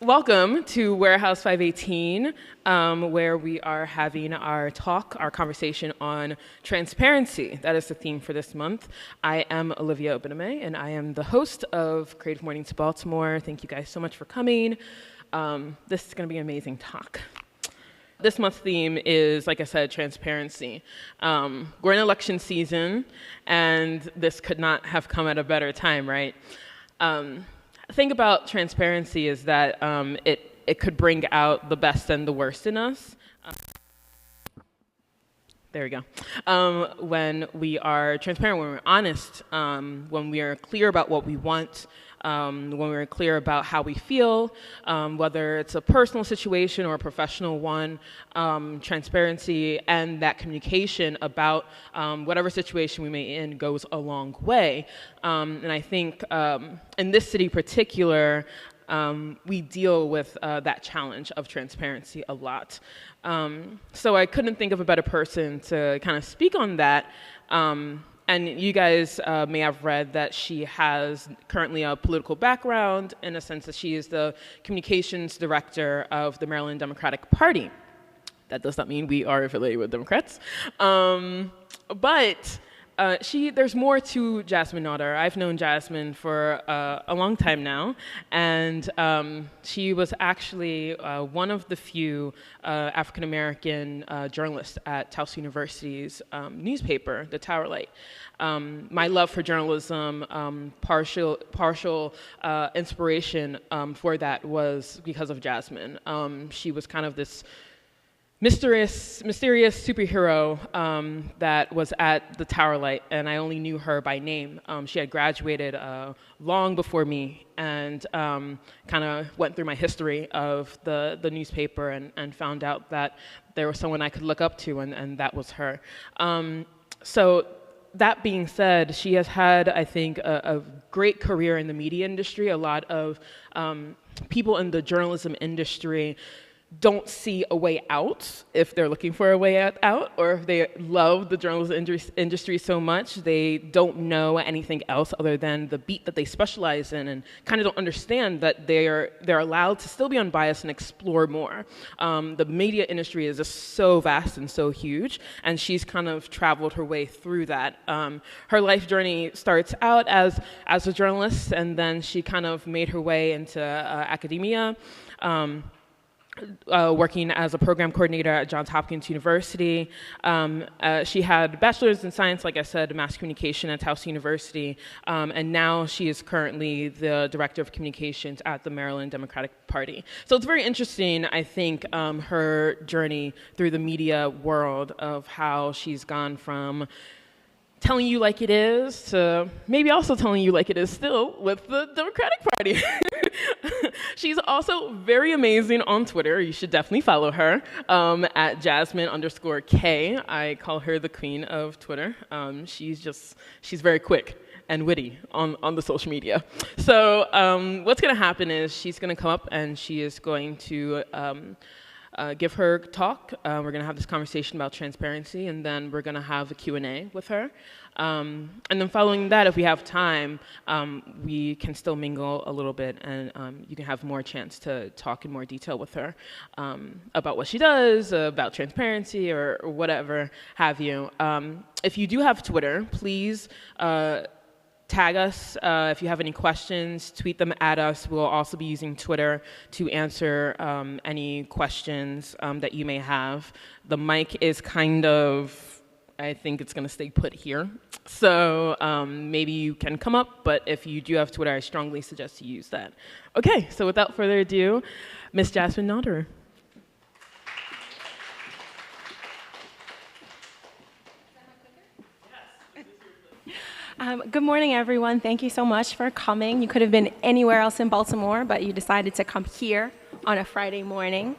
Welcome to Warehouse 518, where we are having our conversation on transparency. That is the theme for this month. I am Olivia Obiname, and I am the host of Creative Mornings Baltimore. Thank you guys so much for coming. This is going to be an amazing talk. This month's theme is, like I said, transparency. We're in election season, and this could not have come at a better time, right? The thing about transparency is that it could bring out the best and the worst in us. There we go. When we are transparent, when we're honest, when we are clear about what we want, when we're clear about how we feel, whether it's a personal situation or a professional one, transparency and that communication about whatever situation we may be in goes a long way. And I think in this city in particular, we deal with that challenge of transparency a lot. So I couldn't think of a better person to kind of speak on that. And you guys may have read that she has currently a political background in a sense that she is the communications director of the Maryland Democratic Party. That does not mean we are affiliated with Democrats. But there's more to Jazzmen Knoderer. I've known Jazzmen for a long time now, and she was actually one of the few African-American journalists at Towson University's newspaper, The Tower Light. My love for journalism, partial inspiration for that was because of Jazzmen. She was kind of this mysterious superhero that was at the Tower Light, and I only knew her by name. She had graduated long before me, and kind of went through my history of the newspaper and found out that there was someone I could look up to, and that was her. So that being said, she has had, I think, a great career in the media industry. A lot of people in the journalism industry don't see a way out if they're looking for a way out, or if they love the journalism industry so much, they don't know anything else other than the beat that they specialize in, and kind of don't understand that they're allowed to still be unbiased and explore more. The media industry is just so vast and so huge, and she's kind of traveled her way through that. Her life journey starts out as a journalist, and then she kind of made her way into academia. Working as a program coordinator at Johns Hopkins University. She had a bachelor's in science, like I said, mass communication at Towson University, and now she is currently the director of communications at the Maryland Democratic Party. So it's very interesting, I think, her journey through the media world of how she's gone from telling you like it is to maybe also telling you like it is still with the Democratic Party. She's also very amazing on Twitter. You should definitely follow her at Jazzmen_K. I call her the queen of Twitter. She's very quick and witty on the social media. So what's going to happen is she's going to come up and she is going to give her talk. We're going to have this conversation about transparency, and then we're going to have a Q&A with her. And then following that, if we have time, we can still mingle a little bit, and you can have more chance to talk in more detail with her about what she does, about transparency, or whatever have you. If you do have Twitter, please tag us. If you have any questions, tweet them at us. We'll also be using Twitter to answer any questions that you may have. The mic is kind of, I think it's going to stay put here. So maybe you can come up, but if you do have Twitter, I strongly suggest you use that. Okay, so without further ado, Ms. Jazzmen Knoderer. Good morning, everyone. Thank you so much for coming. You could have been anywhere else in Baltimore, but you decided to come here on a Friday morning.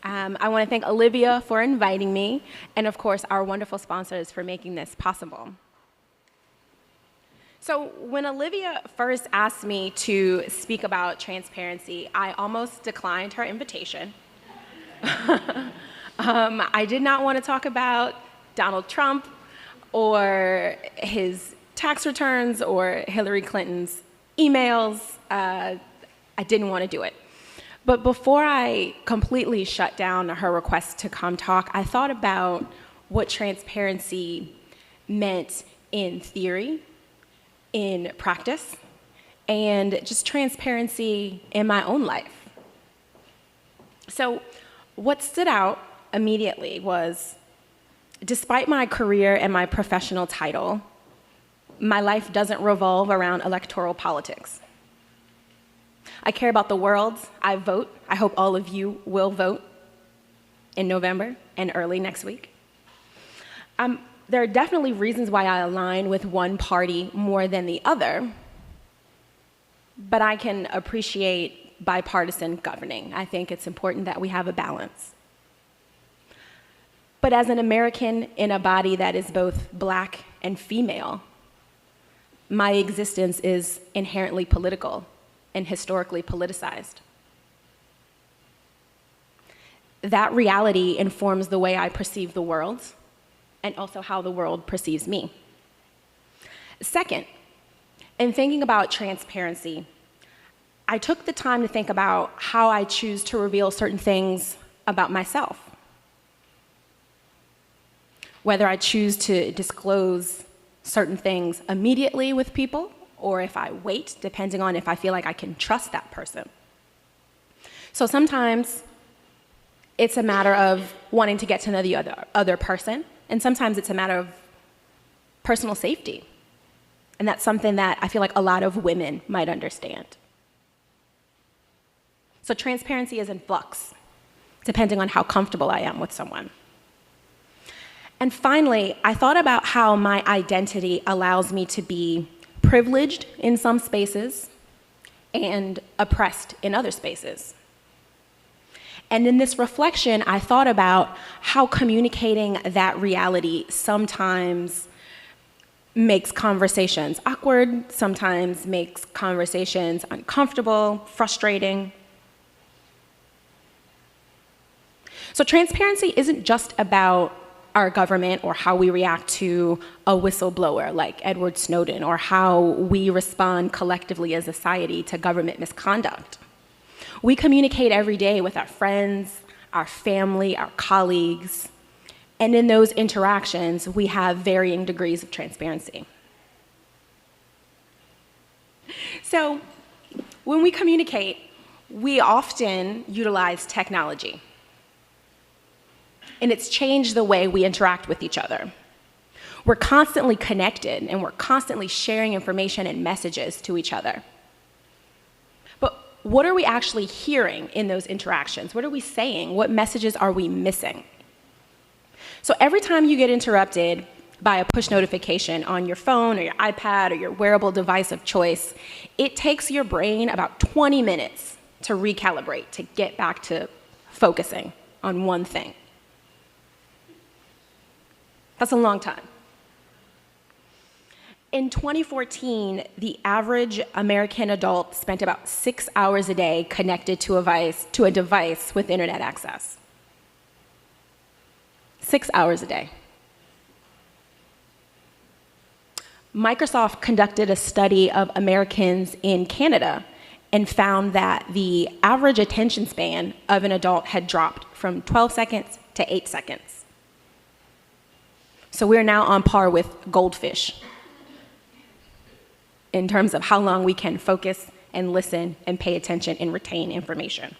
I want to thank Olivia for inviting me, and of course, our wonderful sponsors for making this possible. So when Olivia first asked me to speak about transparency, I almost declined her invitation. I did not want to talk about Donald Trump or his tax returns or Hillary Clinton's emails. I didn't want to do it. But before I completely shut down her request to come talk, I thought about what transparency meant in theory, in practice, and just transparency in my own life. So what stood out immediately was, despite my career and my professional title, my life doesn't revolve around electoral politics. I care about the world. I vote. I hope all of you will vote in November and early next week. There are definitely reasons why I align with one party more than the other, but I can appreciate bipartisan governing. I think it's important that we have a balance. But as an American in a body that is both Black and female, my existence is inherently political and historically politicized. That reality informs the way I perceive the world and also how the world perceives me. Second, in thinking about transparency, I took the time to think about how I choose to reveal certain things about myself. Whether I choose to disclose certain things immediately with people, or if I wait, depending on if I feel like I can trust that person. So sometimes it's a matter of wanting to get to know the other person, and sometimes it's a matter of personal safety. And that's something that I feel like a lot of women might understand. So transparency is in flux, depending on how comfortable I am with someone. And finally, I thought about how my identity allows me to be privileged in some spaces and oppressed in other spaces. And in this reflection, I thought about how communicating that reality sometimes makes conversations awkward, sometimes makes conversations uncomfortable, frustrating. So transparency isn't just about our government or how we react to a whistleblower like Edward Snowden, or how we respond collectively as a society to government misconduct. We communicate every day with our friends, our family, our colleagues, and in those interactions, we have varying degrees of transparency. So when we communicate, we often utilize technology. And it's changed the way we interact with each other. We're constantly connected, and we're constantly sharing information and messages to each other. But what are we actually hearing in those interactions? What are we saying? What messages are we missing? So every time you get interrupted by a push notification on your phone or your iPad or your wearable device of choice, it takes your brain about 20 minutes to recalibrate, to get back to focusing on one thing. That's a long time. In 2014, the average American adult spent about 6 hours a day connected to a device with internet access. 6 hours a day. Microsoft conducted a study of Americans in Canada and found that the average attention span of an adult had dropped from 12 seconds to 8 seconds. So we're now on par with goldfish in terms of how long we can focus and listen and pay attention and retain information.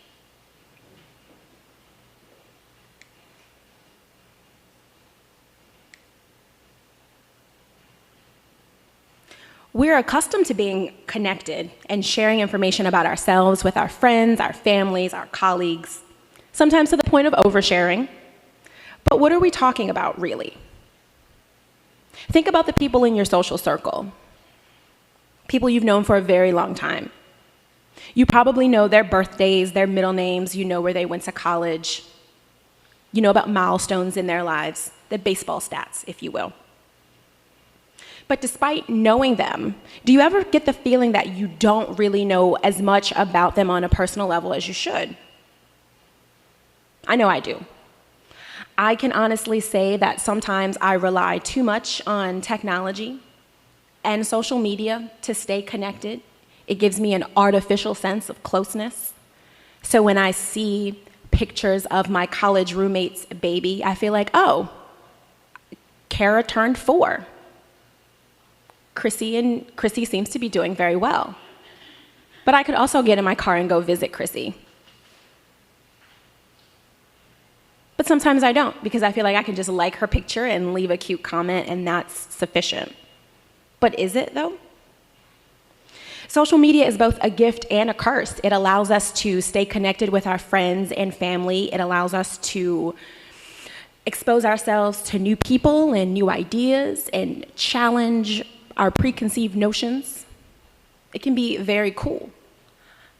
We're accustomed to being connected and sharing information about ourselves with our friends, our families, our colleagues, sometimes to the point of oversharing. But what are we talking about, really? Think about the people in your social circle, people you've known for a very long time. You probably know their birthdays, their middle names, you know where they went to college, you know about milestones in their lives, the baseball stats, if you will. But despite knowing them, do you ever get the feeling that you don't really know as much about them on a personal level as you should? I know I do. I can honestly say that sometimes I rely too much on technology and social media to stay connected. It gives me an artificial sense of closeness. So when I see pictures of my college roommate's baby, I feel like, oh, Kara turned 4. Chrissy seems to be doing very well. But I could also get in my car and go visit Chrissy. But sometimes I don't, because I feel like I can just like her picture and leave a cute comment, and that's sufficient. But is it, though? Social media is both a gift and a curse. It allows us to stay connected with our friends and family. It allows us to expose ourselves to new people and new ideas and challenge our preconceived notions. It can be very cool.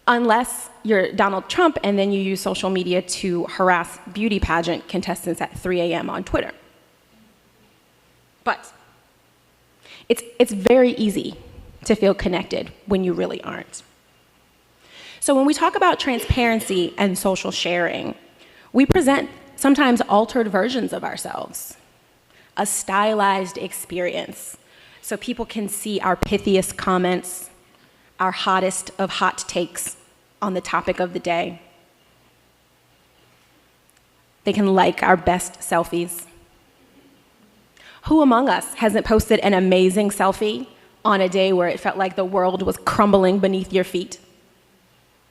Unless you're Donald Trump and then you use social media to harass beauty pageant contestants at 3 a.m. on Twitter. But it's very easy to feel connected when you really aren't. So when we talk about transparency and social sharing, we present sometimes altered versions of ourselves, a stylized experience, so people can see our pithiest comments, our hottest of hot takes on the topic of the day. They can like our best selfies. Who among us hasn't posted an amazing selfie on a day where it felt like the world was crumbling beneath your feet?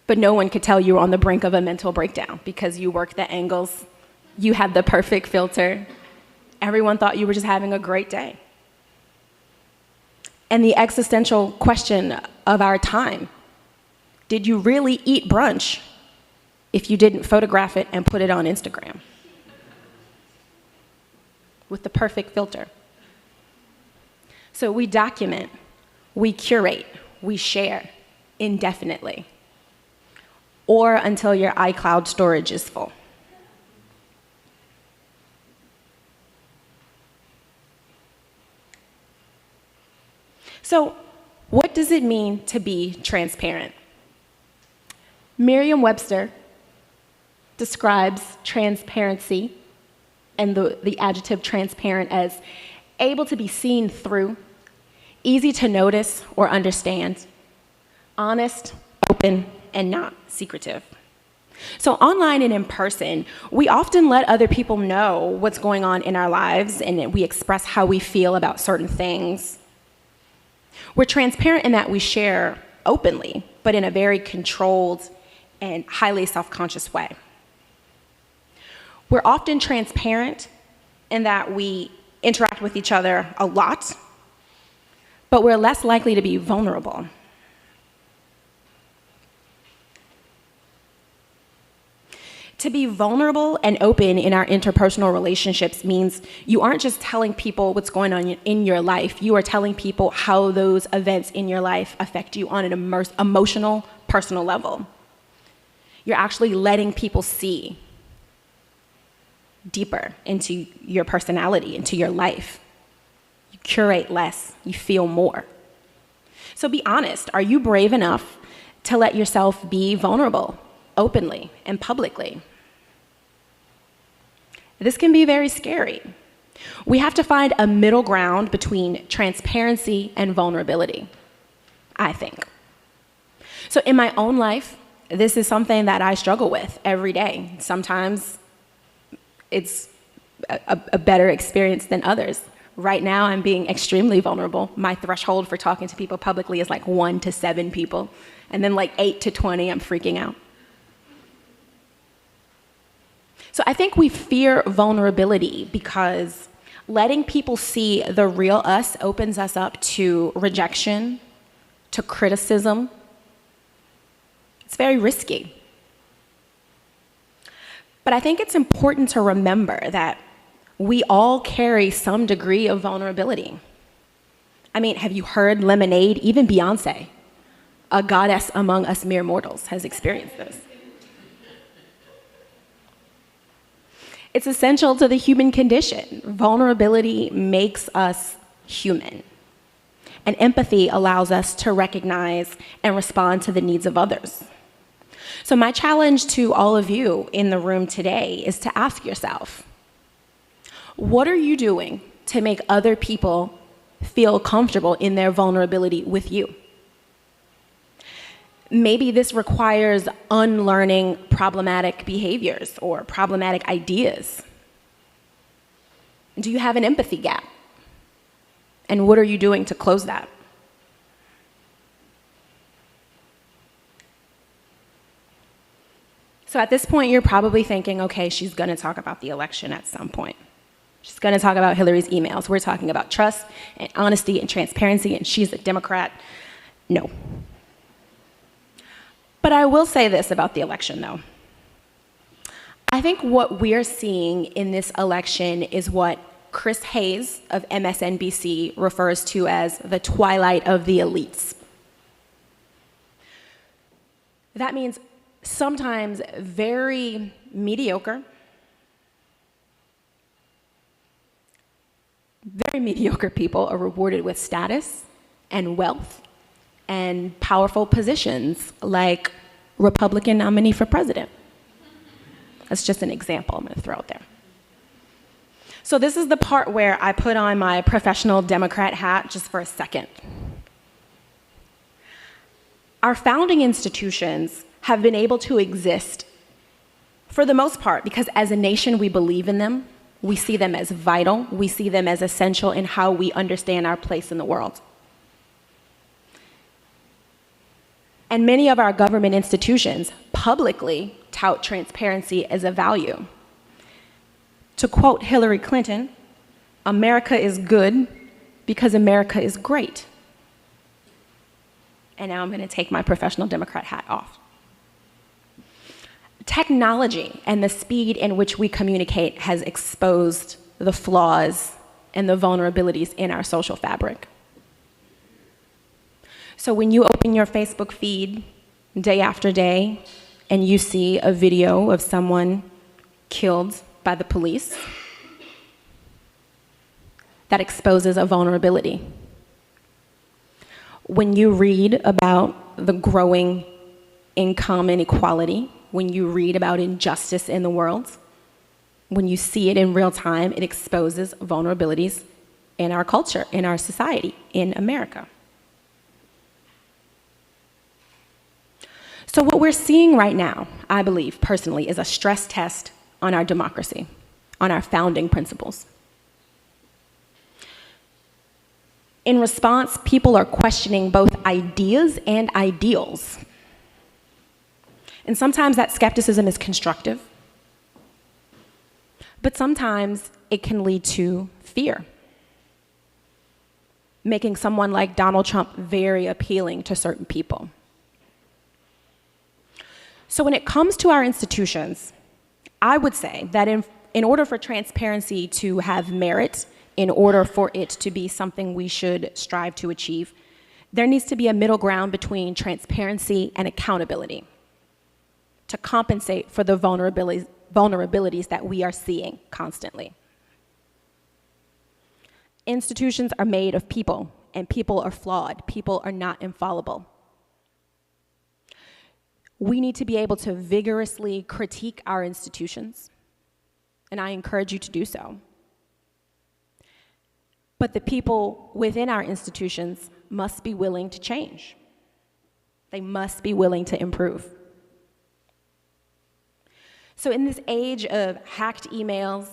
But no one could tell you were on the brink of a mental breakdown because you worked the angles, you had the perfect filter. Everyone thought you were just having a great day. And the existential question of our time, did you really eat brunch if you didn't photograph it and put it on Instagram with the perfect filter? So we document, we curate, we share indefinitely, or until your iCloud storage is full. So what does it mean to be transparent? Merriam-Webster describes transparency and the adjective transparent as able to be seen through, easy to notice or understand, honest, open, and not secretive. So online and in person, we often let other people know what's going on in our lives, and we express how we feel about certain things. We're transparent in that we share openly, but in a very controlled and highly self-conscious way. We're often transparent in that we interact with each other a lot, but we're less likely to be vulnerable. To be vulnerable and open in our interpersonal relationships means you aren't just telling people what's going on in your life, you are telling people how those events in your life affect you on an emotional, personal level. You're actually letting people see deeper into your personality, into your life. You curate less, you feel more. So be honest, are you brave enough to let yourself be vulnerable, openly and publicly? This can be very scary. We have to find a middle ground between transparency and vulnerability, I think. So in my own life, this is something that I struggle with every day. Sometimes it's a better experience than others. Right now, I'm being extremely vulnerable. My threshold for talking to people publicly is like 1 to 7 people. And then like 8 to 20, I'm freaking out. So I think we fear vulnerability because letting people see the real us opens us up to rejection, to criticism. It's very risky. But I think it's important to remember that we all carry some degree of vulnerability. I mean, have you heard Lemonade? Even Beyonce, a goddess among us mere mortals, has experienced this. It's essential to the human condition. Vulnerability makes us human. And empathy allows us to recognize and respond to the needs of others. So my challenge to all of you in the room today is to ask yourself, what are you doing to make other people feel comfortable in their vulnerability with you? maybe this requires unlearning problematic behaviors or problematic ideas. Do you have an empathy gap? And what are you doing to close that? So at this point, you're probably thinking, okay, she's going to talk about the election at some point. She's going to talk about Hillary's emails. We're talking about trust and honesty and transparency, and she's a Democrat. No. But I will say this about the election, though. I think what we're seeing in this election is what Chris Hayes of MSNBC refers to as the twilight of the elites. That means sometimes very mediocre people are rewarded with status and wealth and powerful positions, like Republican nominee for president. That's just an example I'm going to throw out there. So this is the part where I put on my professional Democrat hat just for a second. Our founding institutions have been able to exist for the most part because as a nation we believe in them, we see them as vital, we see them as essential in how we understand our place in the world. And many of our government institutions publicly tout transparency as a value. To quote Hillary Clinton, America is good because America is great. And now I'm going to take my professional Democrat hat off. Technology and the speed in which we communicate has exposed the flaws and the vulnerabilities in our social fabric. So when you open your Facebook feed day after day and you see a video of someone killed by the police, that exposes a vulnerability. When you read about the growing income inequality, when you read about injustice in the world, when you see it in real time, it exposes vulnerabilities in our culture, in our society, in America. So what we're seeing right now, I believe personally, is a stress test on our democracy, on our founding principles. In response, people are questioning both ideas and ideals. And sometimes that skepticism is constructive, but sometimes it can lead to fear, making someone like Donald Trump very appealing to certain people. So when it comes to our institutions, I would say that in order for transparency to have merit, in order for it to be something we should strive to achieve, there needs to be a middle ground between transparency and accountability to compensate for the vulnerabilities that we are seeing constantly. Institutions are made of people, and people are flawed. People are not infallible. We need to be able to vigorously critique our institutions, and I encourage you to do so. But the people within our institutions must be willing to change. They must be willing to improve. So in this age of hacked emails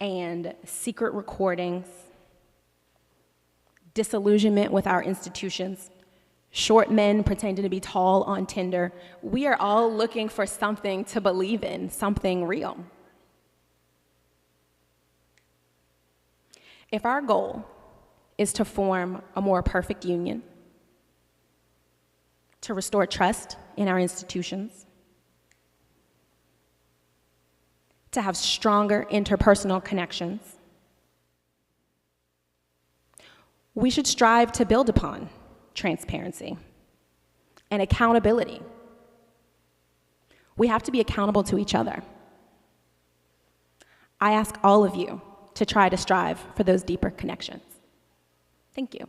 and secret recordings, disillusionment with our institutions, short men pretending to be tall on Tinder, we are all looking for something to believe in, something real. If our goal is to form a more perfect union, to restore trust in our institutions, to have stronger interpersonal connections, we should strive to build upon transparency and accountability. We have to be accountable to each other. I ask all of you to try to strive for those deeper connections. Thank you.